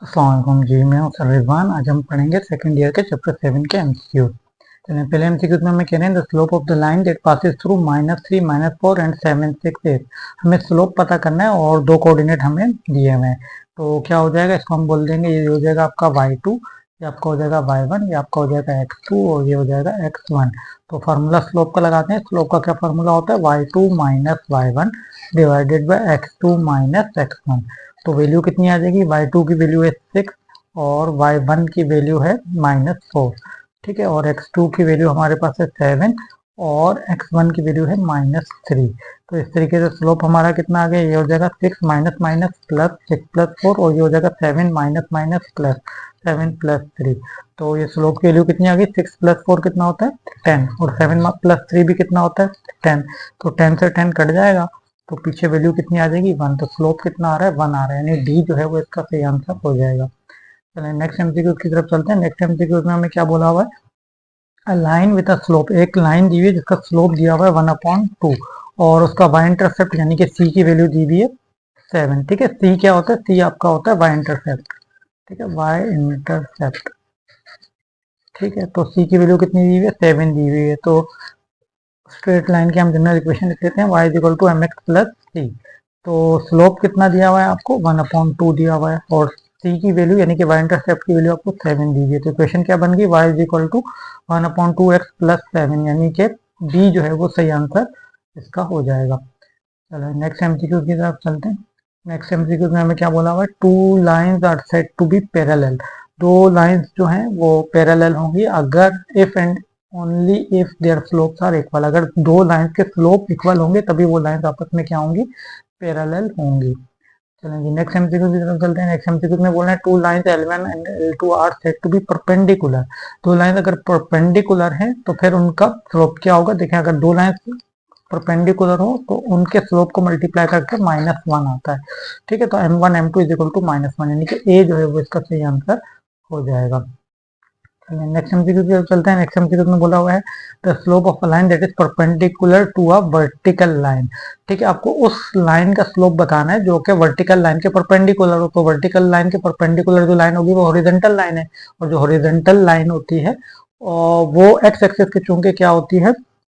अस्सलाम जी, मैं हूं सर रिजवान। आज हम पढ़ेंगे सेकंड ईयर के चैप्टर 7 के एमसीक्यू। चलिए पहले एमसीक्यू में हमें कह रहे हैं the slope of the line that passes through -3, -4 and 7, 6, 8। हमें स्लोप पता करना है और दो कोऑर्डिनेट हमें दिए हुए हैं। तो क्या हो जाएगा, इसको हम बोल देंगे, ये हो जाएगा आपका y2, ये आपका हो जाएगा y1, ये आपका हो जाएगा x2 और ये हो जाएगा x1। तो फार्मूला स्लोप का लगाते हैं। स्लोप का क्या फार्मूला होता है, y2 minus y1 divided by x2 minus x1। तो वैल्यू कितनी आ जाएगी, y2 की वैल्यू है 6 और y1 की वैल्यू है -4। ठीक है, और x2 की वैल्यू हमारे पास है 7 और x1 की वैल्यू है -3। तो इस तरीके से स्लोप हमारा कितना आ गया, ये हो जाएगा 6 माइनस माइनस प्लस 6 प्लस 4 और ये हो जाएगा 7 माइनस माइनस प्लस 7 प्लस 3। तो ये स्लोप की वैल्यू कितनी आ गई, 6 प्लस 4 कितना होता है 10 और 7 प्लस 3 भी कितना होता है 10। तो 10 से 10 कट जाएगा तो पीछे वैल्यू कितनी आ जाएगी 1। तो स्लोप कितना आ रहा है 1 आ रहा है, यानी डी जो है वो इसका सही आंसर हो जाएगा। चलिए नेक्स्ट एमसीक्यू की तरफ चलते हैं। नेक्स्ट एमसीक्यू में हमें क्या बोला हुआ है, a line with a slope, एक लाइन दी हुई है जिसका स्लोप दिया हुआ है 1/2 और उसका वाई इंटरसेप्ट यानी कि सी की वैल्यू दी हुई है 7। ठीक है, सी क्या होता है, सी आपका होता है वाई इंटरसेप्ट। ठीक है, वाई इंटरसेप्ट। ठीक है, तो सी की वैल्यू कितनी दी हुई है 7 दी हुई है। तो स्ट्रेट लाइन की हम जनरल इक्वेशन लिख लेते हैं, y is equal to m x plus c. तो स्लोप कितना दिया हुआ है आपको 1/2 दिया हुआ है और c की वैल्यू यानी कि y इंटरसेप्ट की वैल्यू आपको 7 दी गई है। तो इक्वेशन क्या बन गई, y is equal to 1/2 x plus 7, यानी कि d जो है वो सही आंसर इसका हो जाएगा। चलो नेक्स्ट एमसीक्यू की तरफ चलते हैं। नेक्स्ट एमसीक्यू में हमें क्या बोला हुआ है, two lines are said to be parallel. दो लाइंस जो हैं वो पैरेलल होंगी अगर if and only if their slopes are equal. अगर दो लाइंस के स्लोप इक्वल होंगे तभी वो लाइंस आपस में क्या होंगी, पैरेलल होंगी। चलेंगे नेक्स्ट एमसीक्यू की तरफ चलते हैं। नेक्स्ट एमसीक्यू में बोल रहे हैं two lines L1 and L2 are said to be perpendicular. दो लाइंस अगर परपेंडिकुलर हैं तो फिर उनका स्लोप क्या होगा, देखें अगर दो लाइंस परपेंडिकुलर हो तो उनके स्लोप को मल्टीप्लाई करके -1 आता है। ठीक है, तो m1 m2 is equal to -1, यानी कि ए जो है वो इसका सही आंसर हो जाएगा। नेक्स्ट एमसीक्यू की तरफ चलते हैं। नेक्स्ट एमसीक्यू में बोला हुआ है the slope of a line that is perpendicular to a vertical line. ठीक है, आपको उस लाइन का स्लोप बताना है जो कि वर्टिकल लाइन के परपेंडिकुलर हो। तो वर्टिकल लाइन के परपेंडिकुलर जो लाइन होगी वो हॉरिजॉन्टल लाइन है और जो हॉरिजॉन्टल लाइन होती है और वो एक्स एक्सिस के चूंकि क्या होती है,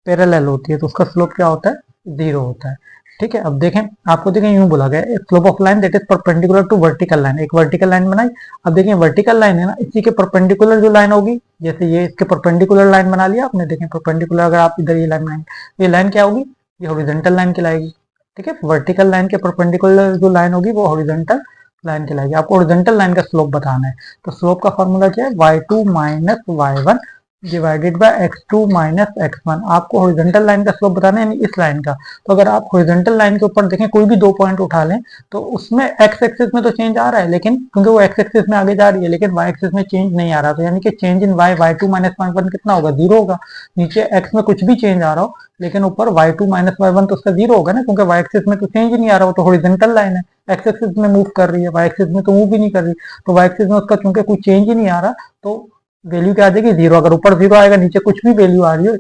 पैरेलल होती है, तो उसका स्लोप क्या होता है 0 होता है। ठीक है, अब देखें, आपको देखें यूं बोला गया है slope of line that is perpendicular to vertical line. एक वर्टिकल लाइन बनाई, अब देखिए वर्टिकल लाइन है ना, इसी के परपेंडिकुलर जो लाइन होगी, जैसे ये इसके परपेंडिकुलर लाइन बना लिया आपने, देखें परपेंडिकुलर अगर आप इधर ये लाइन बनाएंगे, ये लाइन क्या होगी, ये हॉरिजॉन्टल लाइन कहलाएगी। ठीक है, वर्टिकल लाइन के परपेंडिकुलर जो लाइन होगी वो हॉरिजॉन्टल लाइन कहलाएगी। आपको हॉरिजॉन्टल लाइन का स्लोप बताना है, तो स्लोप का फॉर्मूला क्या है, y2 minus y1 divided by x2 minus x1। आपको हॉरिजॉन्टल लाइन का स्लोप बताना है, यानी इस लाइन का। तो अगर आप हॉरिजॉन्टल लाइन के ऊपर देखें, कोई भी दो पॉइंट उठा लें तो उसमें एक्स एक्सिस में तो चेंज आ रहा है, लेकिन क्योंकि वो एक्स एक्सिस में आगे जा रही है, लेकिन वाई एक्सिस में चेंज नहीं आ रहा। तो यानी कि change in Y, y2 minus y1 कितना होगा, 0 होगा। नीचे एक्स में कुछ भी चेंज आ रहा हो लेकिन ऊपर y2 माइनस y1 तो उसका 0 होगा ना, क्योंकि वाई एक्सिस में तो चेंज ही नहीं आ रहा हो, तो हॉरिजॉन्टल लाइन है, एक्स एक्सिस में मूव कर रही है, वाई एक्सिस में तो मूव ही नहीं कर रही। तो वाई एक्सिस में उसका चूंकि कोई चेंज ही नहीं आ रहा तो वैल्यू क्या आ जाएगी 0। अगर ऊपर 0 आएगा, नीचे कुछ भी वैल्यू आ रही है,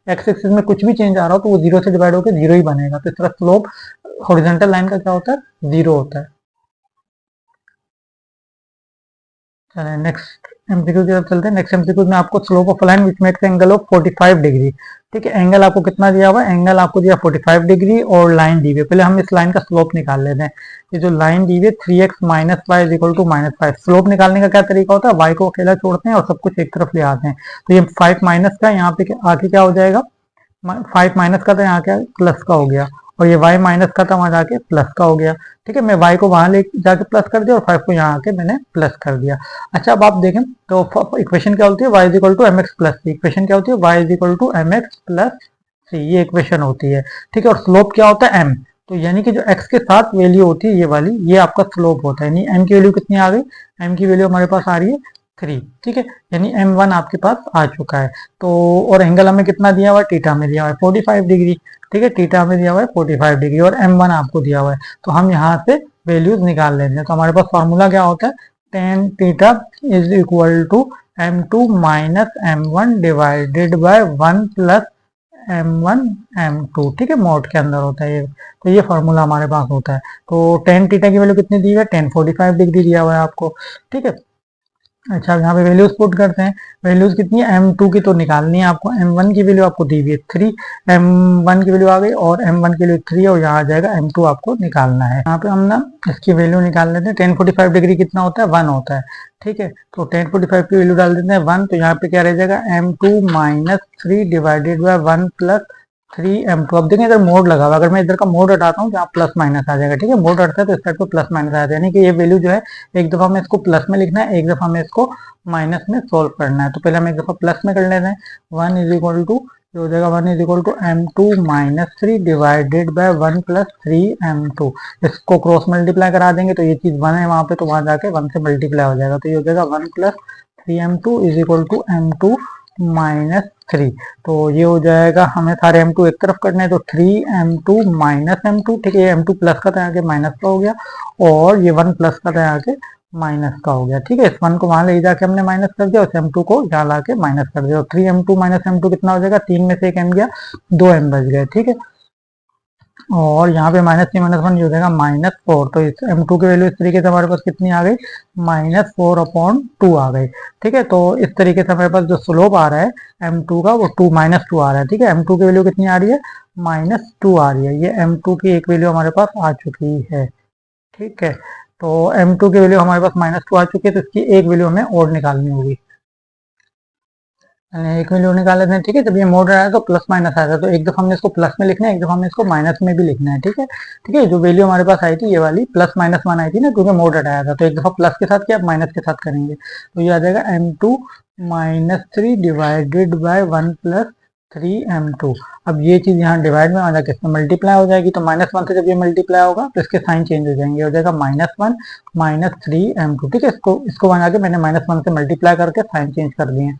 एक्स एक्सिस में कुछ भी चेंज आ रहा हो तो वो 0 से डिवाइड होकर 0 ही बनेगा। तो इस तरह स्लोप हॉरिजॉन्टल लाइन का क्या होता है, 0 होता है। चलिए नेक्स्ट एमसीक्यू की तरफ चलते हैं। नेक्स्ट एमसीक्यू में आपको slope of line which makes angle of 45 degree. ठीक है, एंगल आपको कितना दिया हुआ है, एंगल आपको दिया 45 डिग्री और लाइन दी हुई है। पहले हम इस लाइन का स्लोप निकाल लेते हैं। ये जो लाइन दी हुई है 3x minus y is equal to -5। Slope निकालने का क्या तरीका होता है, y को अकेला छोड़ते हैं और सब कुछ एक तरफ ले आते हैं। तो ये 5 माइनस का यहाँ पे आके क्या हो जाएगा, 5 माइनस का था यहाँ क्या प्लस का हो गया और ये y माइनस का था वहां जाके प्लस का हो गया। ठीक है, मैं y को वहां ले जाके प्लस कर दिया और 5 को यहाँ आके मैंने प्लस कर दिया। अच्छा, अब आप देखें तो इक्वेशन क्या होती है, y is equal to m x plus c. Equation क्या होती है, y is equal to m x plus c, ये इक्वेशन होती है। ठीक है, और स्लोप क्या होता है m। तो यानी कि जो x के साथ वैल्यू होती है ये वाली, ये आपका स्लोप होता है। यानी m की वैल्यू कितनी आ गई, m की वैल्यू हमारे पास आ रही है 3। ठीक है, यानी m1 आपके पास आ चुका है। तो और एंगल हमें कितना दिया हुआ है, थीटा में दिया हुआ है 45 डिग्री। ठीक है, थीटा में दिया हुआ है 45 डिग्री और m1 आपको दिया हुआ है। तो हम यहाँ से वैल्यूज निकाल लेते हैं। तो हमारे पास फॉर्मूला क्या होता है, tan theta is equal to m2 minus m1 divided by 1 plus m1 m2, ठीक है, मोड के अंदर होता है ये। तो ये फॉर्मूला हमारे पास होता है। तो टेन थीटा की वैल्यू कितनी दी हुई है, 1045 डिग्री दिया हुआ है आपको, ठीक है। अच्छा, यहाँ पे वैल्यूज पुट करते हैं। वैल्यूज कितनी है, m2 की तो निकालनी है आपको, m1 की वैल्यू आपको दी हुई है 3, m1 की वैल्यू आ गई और m1 की वैल्यू 3 है और यहाँ आ जाएगा m2 आपको निकालना है। यहाँ पे हम ना इसकी वैल्यू निकाल लेते हैं। 1045 डिग्री कितना होता है, 1 होता है, ठीक है। तो 1045 की वैल्यू डाल देते हैं 1, तो यहाँ पे क्या रह जाएगा, m2 minus 3 divided by 1 plus 3m2। अब देखें इधर मोड लगा हुआ, अगर मैं इधर का मोड हटाता हूँ तो यहाँ प्लस माइनस आ जाएगा, ठीक है। मोड हटता है तो इस साइड पर प्लस माइनस आ जाएगा, यानी कि ये वैल्यू जो है एक दफा हमें इसको प्लस में लिखना है, एक दफा हमें इसको माइनस में सोल्व करना है। तो पहले हम एक दफा प्लस में कर लेते हैं। 1 इज इक्वल टू, ये हो जाएगा 1 is equal to m2 minus 3 divided by 1 plus 3m2। इसको क्रॉस मल्टीप्लाई करा देंगे तो ये चीज 1 है वहां पे, तो वहां जाके 1 से मल्टीप्लाई हो जाएगा, तो ये हो जाएगा 1 plus 3m2 is equal to m2 minus 3। तो ये हो जाएगा, हमें सारे m2 एक तरफ करने हैं, तो 3m2 माइनस m2, ठीक है। ये m2 प्लस का था आगे माइनस का हो गया, और ये 1 प्लस का था आगे माइनस का हो गया, ठीक है। इस 1 को वहां ले जाके हमने माइनस कर दिया, उस m2 को यहाँ ला के माइनस कर दिया। 3m2 माइनस m2 कितना हो जाएगा, 3 में से एक m गया, 2m बच गए, ठीक है। और यहाँ पे -3 - 1 हो जाएगा -4। तो इस m2 की वैल्यू इस तरीके से हमारे पास कितनी आ गई, -4/2 आ गई, ठीक है। तो इस तरीके से हमारे पास जो स्लोप आ रहा है m2 का वो -2 आ रहा है, ठीक है। m2 की वैल्यू कितनी आ रही है, -2 आ रही है। ये m2 की एक वैल्यू हमारे पास आ चुकी है, ठीक है। तो m2 की वैल्यू हमारे पास -2 आ चुकी है, तो इसकी एक वैल्यू हमें और निकालनी होगी, एक वैल्यू निकाल लेते हैं, ठीक है। जब ये मोड आया तो प्लस माइनस आया था, तो एक दफा हमने इसको प्लस में लिखना है, एक दफा हमने इसको माइनस में भी लिखना है, ठीक है। ठीक है, जो वैल्यू हमारे पास आई थी ये वाली +-1 आई थी ना, क्योंकि मोड हटाया था। तो एक दफा प्लस के साथ किया, अब माइनस के साथ करेंगे, तो ये आ जाएगा m2 -3 divided by 1 plus 3m2। अब ये चीज यहाँ डिवाइड में आ जाके इसमें मल्टीप्लाई हो जाएगी, तो -1 से जब ये मल्टीप्लाई होगा तो इसके साइन चेंज हो जाएंगे, हो जाएगा -1 -3m2, ठीक है। इसको इसको बना के मैंने -1 से मल्टीप्लाई करके साइन चेंज कर दिए।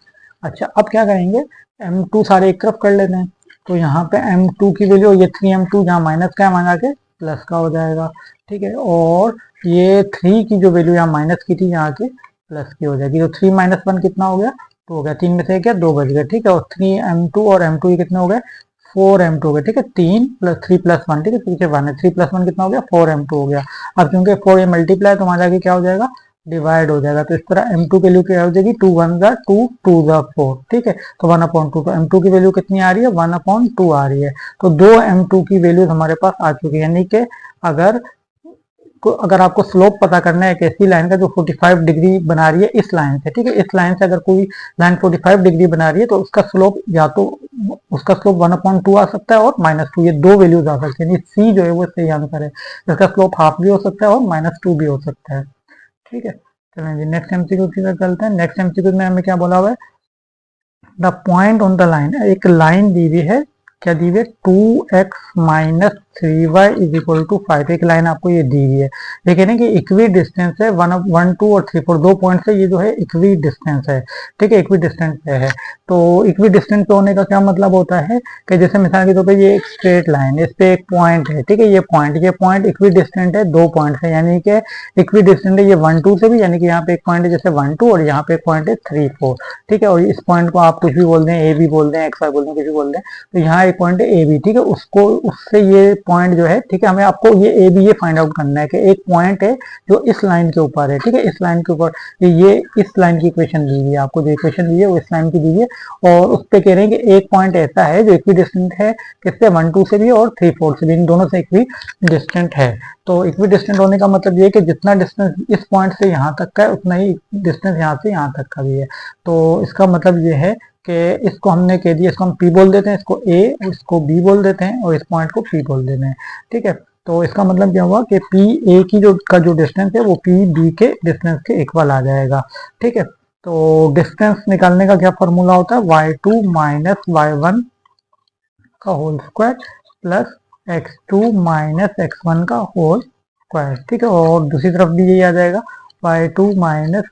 अच्छा, अब क्या करेंगे, m2 सारे एक तरफ कर लेते हैं, तो यहाँ पे m2 की वैल्यू, ये 3m2 जहाँ माइनस का है वहां जाके प्लस का हो जाएगा, ठीक है। और ये 3 की जो वैल्यू यहाँ माइनस की थी यहाँ के प्लस की हो जाएगी, तो 3 - 1 कितना हो गया, 2 हो गया। 3 में से क्या, 2 बच गए, ठीक है। और 3m2 और m2 ये कितने हो गए, 4m2 हो गए, ठीक है। 3 + 3 + 1, ठीक है, पीछे 1 है, 3 + 1 कितना हो गया, 4m2 हो गया। अब क्योंकि 4 ये मल्टीप्लाई तो वहां जाके क्या हो जाएगा, डिवाइड हो जाएगा। तो इस तरह m2 की वैल्यू क्या हो जाएगी, 2 1 ज़ा 2 2 ज़ा 4, ठीक है। तो 1/2, तो m2 की वैल्यू कितनी आ रही है, 1/2 आ रही है। तो दो m2 की वैल्यूज हमारे पास आ चुकी है, यानी कि अगर अगर आपको स्लोप पता करना है एक ऐसी लाइन का जो 45 डिग्री बना रही है इस लाइन से, ठीक है, इस लाइन से अगर कोई लाइन 45 डिग्री बना रही है तो उसका स्लोप या तो उसका स्लोप 1/2 आ सकता है और -2, ये दो वैल्यूज आ सकती है। सी जो है वो सही आंसर है, इसका स्लोप हाफ भी हो सकता है और -2 भी हो सकता है, ठीक है। चलें जी, नेक्स्ट एमसीक्यू की तरफ चलते हैं। नेक्स्ट एमसीक्यू में हमें क्या बोला हुआ है, the point on the line, एक लाइन दी हुई है, क्या दी हुई है, 2x - 3y = 5। एक लाइन आपको ये दी हुई है, ये कहने कि इक्वी डिस्टेंस है 1 2 और 3 4, दो पॉइंट से ये जो है इक्वी डिस्टेंस है, ठीक है, इक्वी डिस्टेंस पे है। तो इक्वी डिस्टेंस पे होने का क्या मतलब होता है कि जैसे मिसाल के तौर पे ये एक स्ट्रेट लाइन है, इस पे एक पॉइंट है, ठीक है, ये पॉइंट इक्वी डिस्टेंट है दो पॉइंट से, यानी कि इक्वी डिस्टेंट है ये 1 2 से भी, यानी कि यहाँ पे एक पॉइंट है जैसे 1 2 और यहाँ पे एक पॉइंट है 3 4, ठीक है। और इस पॉइंट को आप कुछ भी बोल दें, ए बी बोल दें, एक्स वाई बोल दें, कुछ भी बोल दें। तो यहाँ एक पॉइंट है ए बी, ठीक है, उसको उससे ये पॉइंट जो है, ठीक है, हमें आपको ये ए बी ये फाइंड आउट करना है कि एक पॉइंट है जो इस लाइन के ऊपर है, ठीक है, इस लाइन के ऊपर, ये इस लाइन की इक्वेशन दी हुई है, आपको जो इक्वेशन दी है वो इस लाइन की दी हुई है। और उस पे कह रहे हैं कि एक पॉइंट ऐसा है जो इक्वी डिस्टेंट है किससे, 1 2 से भी और 3 4 से भी, इन दोनों से इक्वी डिस्टेंट है। तो इक्वी डिस्टेंट होने का मतलब ये है कि जितना डिस्टेंस इस पॉइंट से यहाँ तक का है उतना ही डिस्टेंस यहाँ से यहाँ तक का भी है। तो इसका मतलब ये है कि इसको हमने कह दिया, इसको हम P बोल देते हैं, इसको A, इसको B बोल देते हैं और इस पॉइंट को P बोल देते हैं, ठीक है। तो इसका मतलब क्या हुआ कि P A की जो डिस्टेंस है वो P B के डिस्टेंस के इक्वल आ जाएगा, ठीक है। तो डिस्टेंस निकालने का क्या फॉर्मूला होता है, y2 - y1 का whole square plus x2 - x1 का होल स्क्वायर, ठीक है। और दूसरी तरफ भी यही आ जाएगा, y2 -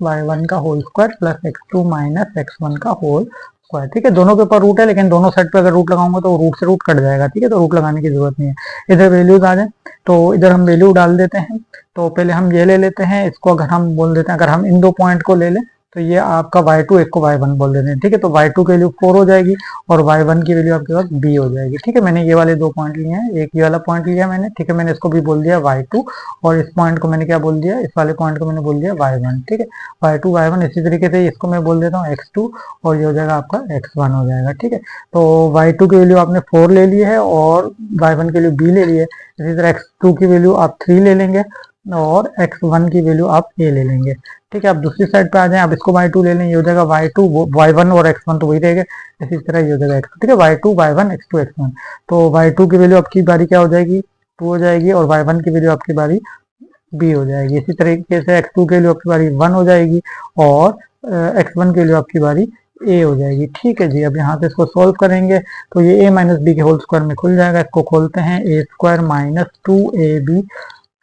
y1 का whole square plus x2 - x1 का होल स्क्वायर, ठीक है। दोनों के ऊपर रूट है, लेकिन दोनों साइड पे अगर रूट लगाऊंगा तो रूट से रूट कट जाएगा, ठीक है, तो रूट लगाने की जरूरत नहीं है। इधर वैल्यूज आ जाए तो इधर हम वैल्यू डाल देते हैं। तो पहले हम ये ले लेते हैं, इसको अगर हम बोल देते हैं, अगर हम इन दो पॉइंट को ले लें तो ये आपका y2 एक को y1 बोल देते हैं, ठीक है। तो y2 की वैल्यू 4 हो जाएगी और y1 की वैल्यू आपके पास b हो जाएगी, ठीक है। मैंने ये वाले दो पॉइंट लिए हैं, एक ये वाला पॉइंट लिया मैंने, ठीक है। मैंने इसको भी बोल दिया y2 और इस पॉइंट को मैंने क्या बोल दिया, इस वाले पॉइंट को मैंने बोल दिया y1, ठीक है। y2 y1, इसी तरीके से इसको मैं बोल देता हूँ x2 और ये हो जाएगा आपका x1 हो जाएगा, ठीक है। तो y2 की वैल्यू आपने 4 ले ली है और y1 की वैल्यू b ले ली है। इसी तरह x2 की वैल्यू आप 3 ले लेंगे और x1 की वैल्यू आप a ले लेंगे, ठीक है। अब दूसरी साइड पे आ जाएं, अब इसको y2 ले लें, ये हो जाएगा y2 y1 और x1 तो वही रहेगा, इसी तरह ये हो जाएगा x2, ठीक है। y2 y1 x2 x1, तो y2 की वैल्यू आपकी बारी क्या हो जाएगी, 2 हो जाएगी और y1 की वैल्यू आपकी बारी b हो जाएगी। इसी तरीके से x2 के लिए आपकी बारी 1 हो जाएगी और x1 के लिए आपकी बारी a हो जाएगी, ठीक है जी। अब यहाँ से इसको सॉल्व करेंगे तो ये a माइनस बी के होल स्क्वायर में खुल जाएगा। इसको खोलते हैं, a square minus 2ab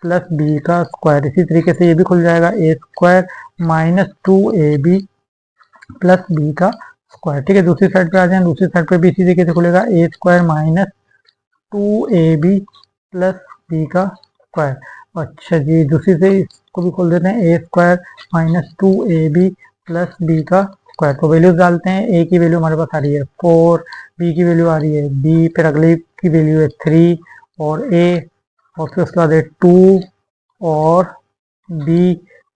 plus b का स्क्वायर, इसी तरीके से ये भी खुल जाएगा, a square minus 2ab plus b का स्क्वायर, ठीक है। दूसरी साइड पे आ जाए, दूसरी साइड पे भी इसी तरीके से खुलेगा, a square minus 2ab plus b का स्क्वायर। अच्छा जी, दूसरी से इसको भी खोल देते हैं, a square minus 2ab plus b का स्क्वायर। तो वैल्यूज डालते हैं, a की वैल्यू हमारे पास आ रही है 4, b की वैल्यू आ रही है b, फिर अगली की वैल्यू है 3 और a, और फिर उसके बाद है 2 और b,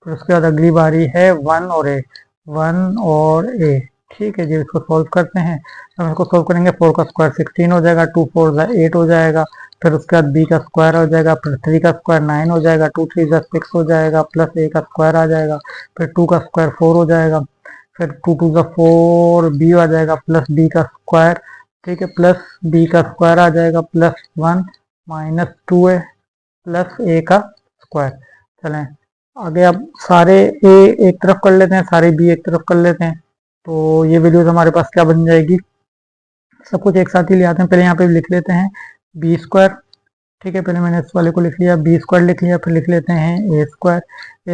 फिर उसके बाद अगली बारी है 1 और a, 1 और a, ठीक है जी। इसको सॉल्व करते हैं, हम इसको सॉल्व करेंगे, 4 का स्क्वायर 16 हो जाएगा, 2 4 8 हो जाएगा, फिर उसके बाद b का स्क्वायर हो जाएगा, फिर 3 का स्क्वायर 9 हो जाएगा, 2 3 6 हो जाएगा, प्लस a का स्क्वायर आ जाएगा, फिर 2 का स्क्वायर 4 हो जाएगा, फिर 2 2 4 b आ जाएगा, प्लस b का स्क्वायर, ठीक है, प्लस b का स्क्वायर आ जाएगा, plus 1 minus 2a plus a का स्क्वायर। चलें आगे, अब सारे a एक तरफ कर लेते हैं, सारे b एक तरफ कर लेते हैं, तो ये वैल्यूज हमारे पास क्या बन जाएगी, सब कुछ एक साथ ही ले आते हैं। पहले यहाँ पे लिख लेते हैं बी स्क्वायर, ठीक है। पहले मैंने इस वाले को लिख लिया, बी स्क्वायर लिख लिया, फिर लिख लेते हैं ए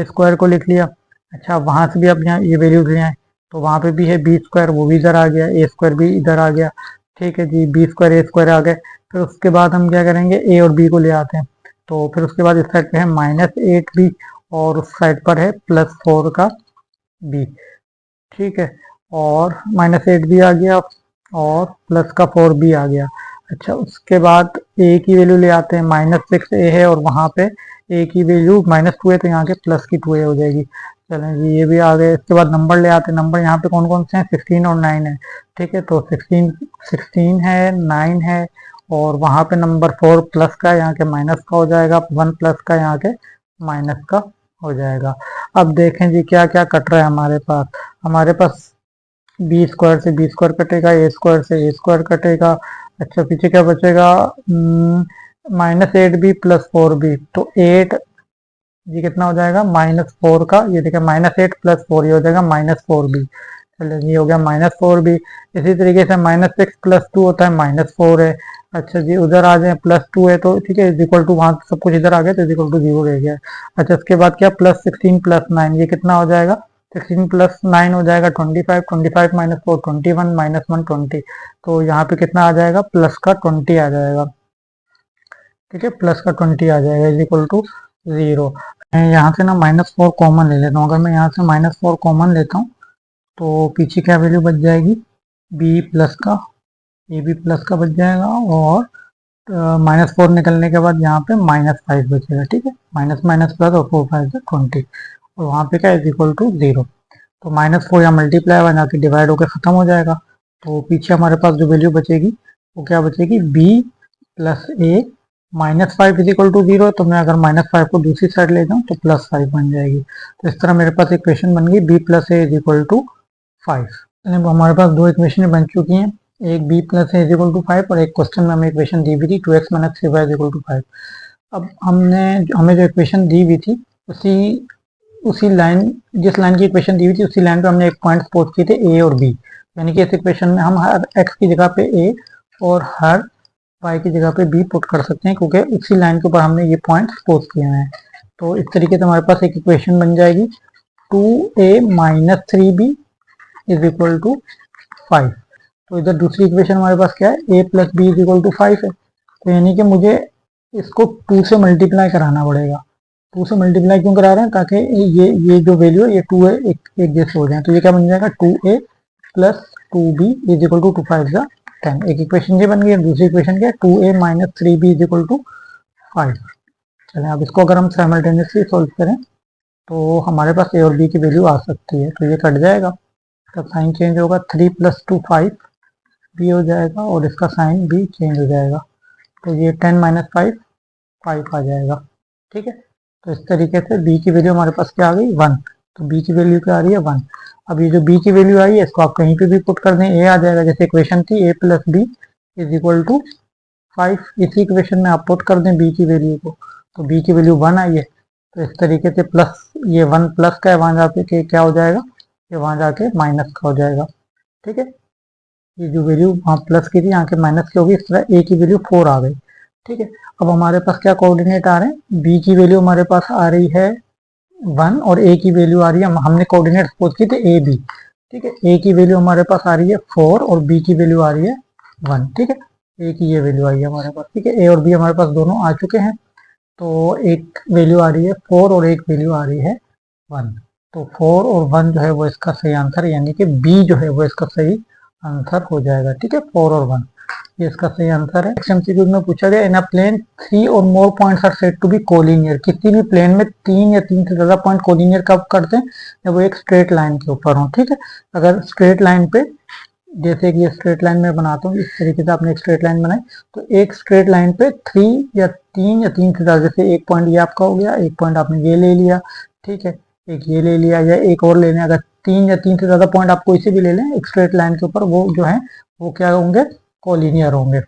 स्क्वायर को लिख लिया। अच्छा, वहां से भी अब यहाँ ये वैल्यूज ले आए, तो वहां पे भी है बी स्क्वायर, वो भी इधर आ गया, ए स्क्वायर भी इधर आ गया, ठीक है जी। बी स्क्वायर ए स्क्वायर आ गए, फिर उसके बाद हम क्या करेंगे, ए और बी को ले आते हैं, तो फिर उसके बाद इस साइड पे है -8b और उस साइड पर है +4 का b, ठीक है। और -8b आ गया और प्लस का 4b आ गया। अच्छा, उसके बाद a की वैल्यू ले आते हैं, -6a है और वहां पे a की वैल्यू -2 है, तो यहाँ के प्लस की 2a हो जाएगी। चलें जी, ये भी आ गए। इसके बाद नंबर ले आते हैं, नंबर यहाँ पे कौन कौन से हैं, 16 और 9 है, ठीक है। तो 16 है, 9 है और वहां पे नंबर 4 प्लस का, यहाँ के माइनस का हो जाएगा, 1 प्लस का, यहाँ के माइनस का हो जाएगा। अब देखें जी क्या क्या कट रहा है हमारे पास बी स्क्वायर से बी स्क्वायर कटेगा, ए स्क्वायर से ए स्क्वायर कटेगा। अच्छा, पीछे क्या बचेगा, -8b प्लस 4b, तो 8 ये कितना हो जाएगा, -4 का, ये देखिए -8 प्लस 4, ये हो जाएगा -4b। चलिए, ये हो गया -4b। इसी तरीके से -6 प्लस 2 होता है -4 है। अच्छा जी, उधर आ जाए, +2 है, तो ठीक है, इज इक्वल टू, वहां सब कुछ इधर आ गया तो इज इक्वल टू 0 रह गया। अच्छा, इसके बाद क्या, +16 प्लस 9, ये कितना हो जाएगा, 16 प्लस 9 हो जाएगा 25, 25 माइनस 4 21, -1 20, तो यहाँ पे कितना आ जाएगा, प्लस का 20 आ जाएगा, ठीक है, प्लस का 20 आ जाएगा, इज इक्वल टू 0। यहाँ से ना -4 कॉमन ले लेता हूँ, अगर मैं यहाँ से -4 कॉमन लेता हूँ तो पीछे क्या वैल्यू बच जाएगी, बी प्लस का, ए बी प्लस का बच जाएगा और -4 निकलने के बाद यहाँ पे -5 बचेगा, ठीक है। माइनस माइनस प्लस और 4 5 20, और वहाँ पे क्या, इज इक्वल टू 0। तो -4 यहाँ मल्टीप्लाई बना के डिवाइड होकर खत्म हो जाएगा, तो पीछे हमारे पास जो वैल्यू बचेगी वो क्या बचेगी, b plus a -5 is equal to 0। तो मैं अगर -5 को दूसरी साइड ले जाऊँ तो +5 बन जाएगी। तो इस तरह मेरे पास इक्वेशन बन गई, b plus a is equal to 5। हमारे पास दो इक्वेशन बन चुकी हैं, एक b plus a is equal to 5 और एक क्वेश्चन में हमें इक्वेशन दी हुई थी 2x minus 3y is equal to 5। अब हमें जो इक्वेशन दी हुई थी उसी उसी लाइन जिस लाइन की इक्वेशन दी हुई थी उसी लाइन पे हमने एक पॉइंट सपोज किए थे a और b, यानी कि इस इक्वेशन में हम हर x की जगह पे a और हर y की जगह पे b पुट कर सकते हैं, क्योंकि उसी लाइन के ऊपर हमने ये पॉइंट सपोज किए हैं। तो इस तरीके से हमारे पास एक इक्वेशन बन जाएगी, 2a minus 3b is equal to 5। तो इधर दूसरी इक्वेशन हमारे पास क्या है, a plus b is equal to 5 है, तो यानी कि मुझे इसको 2 से मल्टीप्लाई कराना पड़ेगा। 2 से मल्टीप्लाई क्यों करा रहे हैं, ताकि ये जो वैल्यू है ये 2 है एक जैसे हो जाए। तो ये क्या बन जाएगा 2a plus 2b is equal to 2 5 10। एक इक्वेशन ये बन गई। दूसरी इक्वेशन क्या है 2a minus 3b is equal to 5। चलें अब इसको अगर हम साइमल्टेनियसली सोल्व करें तो हमारे पास a और b की वैल्यू आ सकती है। तो ये कट जाएगा, तब साइन चेंज होगा, 3 प्लस 2 5 b हो जाएगा और इसका साइन भी चेंज हो जाएगा। तो ये 10 माइनस 5 5 आ जाएगा। ठीक है, तो इस तरीके से b की वैल्यू हमारे पास क्या आ गई 1। तो b की वैल्यू क्या आ रही है 1। अब ये जो b की वैल्यू आई है इसको आप कहीं पे भी पुट कर दें, a आ जाएगा। जैसे इक्वेशन थी a plus b is equal to 5, इसी इक्वेशन में आप पुट कर दें b की वैल्यू को, तो b की वैल्यू 1 आई है। तो इस तरीके से प्लस ये 1 प्लस का है, वहां जाके क्या हो जाएगा, ये वहां जाके माइनस का हो जाएगा। ठीक है, ये जो वैल्यू वहाँ प्लस की थी यहाँ के माइनस की होगी। इस तरह a की वैल्यू 4 आ गई। ठीक है, अब हमारे पास क्या कोऑर्डिनेट आ रहे हैं, b की वैल्यू हमारे पास आ रही है 1 और a की वैल्यू आ रही है, हमने कोऑर्डिनेट सपोज की थी a b। ठीक है, a की वैल्यू हमारे पास आ रही है 4 और b की वैल्यू आ रही है 1। ठीक है, a की ये वैल्यू आई है हमारे पास। ठीक है, a और b हमारे पास दोनों आ चुके हैं। तो एक वैल्यू आ रही है 4 और एक वैल्यू आ रही है 1। तो 4 और 1 जो है वो इसका सही आंसर, यानी कि b जो है वो इसका सही आंसर हो जाएगा। ठीक है, 4 और 1 ये इसका सही आंसर है। एमसीक्यू में पूछा गया इन अ प्लेन 3 और more points are said to be collinear. किसी भी प्लेन में 3 या 3 से ज्यादा पॉइंट कोलिनियर कब करते हैं, जब वो एक स्ट्रेट लाइन के ऊपर हो। ठीक है, अगर स्ट्रेट लाइन पे, जैसे कि ये स्ट्रेट लाइन में बनाता हूँ, इस तरीके से आपने एक स्ट्रेट लाइन बनाई, तो एक स्ट्रेट लाइन पे 3 या 3 से ज्यादा, जैसे एक पॉइंट ये आपका हो गया, एक पॉइंट आपने ये ले लिया, ठीक है, एक ये ले लिया या एक और ले लें। अगर 3 या 3 से ज्यादा पॉइंट आप कोई से भी ले लें एक स्ट्रेट लाइन के ऊपर, वो जो है वो क्या होंगे, कोलिनियर होंगे।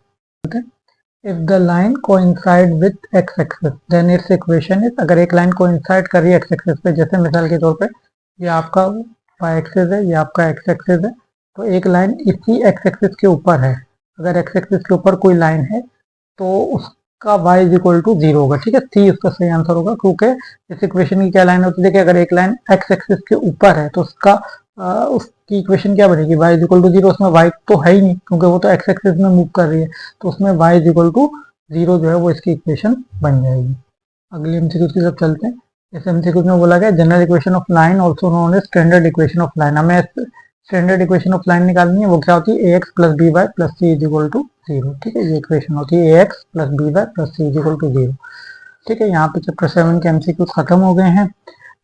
If the line coincide with x axis then its equation is, अगर एक लाइन कोइंसाइड कर रही है एक्स एक्सिस पे, जैसे मिसाल के तौर पे ये आपका वाई एक्सिस है, ये आपका एक्स एक्सिस है, तो एक लाइन इसी एक्स एक्सिस के ऊपर है। अगर एक्स एक्सिस के ऊपर कोई लाइन है तो उसका y इज इक्वल टू 0 होगा। ठीक है, सी उसका सही आंसर होगा, क्योंकि इस इक्वेशन की क्या लाइन होती है, देखिए अगर एक लाइन एक्स एक्सिस के ऊपर है तो उसकी इक्वेशन क्या बनेगी, y इज इक्वल टू 0। उसमें y तो है ही नहीं क्योंकि वो तो एक्स एक्सिस में मूव कर रही है, तो उसमें y इज इक्वल टू 0 जो है वो इसकी इक्वेशन बन जाएगी। अगली एमसीक्यू की तरफ चलते हैं। इस एमसीक्यू में बोला गया general equation of line also known as standard equation of line. हमें स्टैंडर्ड इक्वेशन ऑफ लाइन निकालनी है, वो क्या होती है ax plus b y plus c is equal to 0। ठीक है, ये इक्वेशन होती है ax plus b y plus c is equal to 0। ठीक है, यहाँ पे चैप्टर 7 के एमसीक्यू खत्म हो गए हैं।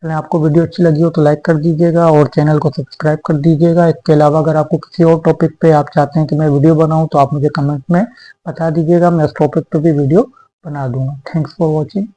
अगर आपको वीडियो अच्छी लगी हो तो लाइक कर दीजिएगा और चैनल को सब्सक्राइब कर दीजिएगा। इसके अलावा अगर आपको किसी और टॉपिक पे आप चाहते हैं कि मैं वीडियो बनाऊं तो आप मुझे कमेंट में बता दीजिएगा, मैं उस टॉपिक पे भी वीडियो बना दूंगा। Thanks for watching.